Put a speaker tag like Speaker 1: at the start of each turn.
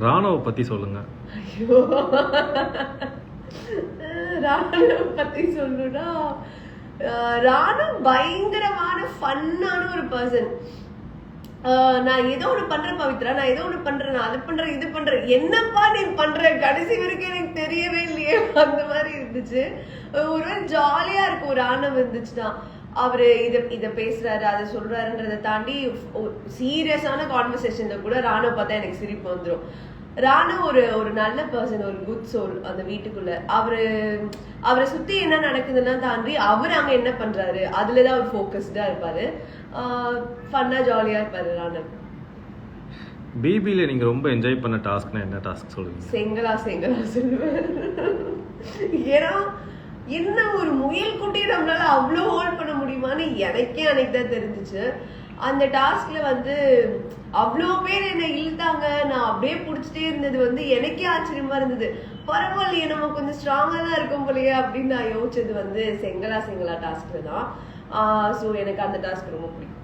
Speaker 1: ராணுவ பத்தி சொல்லுங்க.
Speaker 2: ஐயோ, ராணுவ பத்தி சொல்லுனா, ராணு பயங்கரமான ஃபன்னான ஒரு பர்சன். நான் ஏதோ ஒண்ணு பண்றேன் பவித்ரா, நான் ஏதோ ஒண்ணு பண்றேன், நான் அது பண்றேன் இது பண்றேன், என்னப்பா நீ பண்ற, கடைசி வரைக்கும் எனக்கு தெரியவே இல்லையே, அந்த மாதிரி இருந்துச்சு. ஒருவேளை ஜாலியா இருக்கும் ஒரு ராணுவம் இருந்துச்சுன்னா. அவரு இத பேசுறாரு அதை சொல்றாருன்றதை தாண்டி சீரியஸான கான்வர்சேஷன்ல கூட ராணுவ பார்த்தா எனக்கு சிரிப்பு வந்துடும். ராணு ஒரு நல்ல பர்சன், ஒரு குட் சோல் அந்த வீட்டுக்குள்ள. அவரை சுத்தி என்ன நடக்குதுன்னா தாண்டி அவர் அங்க என்ன பண்றாரு அதுலதான் அவர் போக்கஸ்டா இருப்பாரு. ஃபன்னா ஜாலியா இருப்பாரு ராணு.
Speaker 1: பிபில நீங்க ரொம்ப என்ஜாய் பண்ண டாஸ்க்னா என்ன டாஸ்க் சொல்லுவீங்க?
Speaker 2: செங்கலா சொல்லுவேன். ஏன்னா என்ன ஒரு முயல் குட்டியை நம்மளால அவ்வளோ ஹோல்ட் பண்ண முடியுமான்னு எனக்கே அன்னைக்கு தான் தெரிஞ்சிச்சு. அந்த டாஸ்க்ல அவ்வளோ பேர் என்னை இழுத்தாங்க, நான் அப்படியே பிடிச்சிட்டே இருந்தது எனக்கே ஆச்சரியமா இருந்தது. பரவாயில்லையே, நம்ம கொஞ்சம் ஸ்ட்ராங்கா தான் இருக்கும் போலயே அப்படின்னு நான் யோசிச்சது செங்கலா டாஸ்க்ல தான். ஸோ எனக்கு அந்த டாஸ்க் ரொம்ப பிடிக்கும்.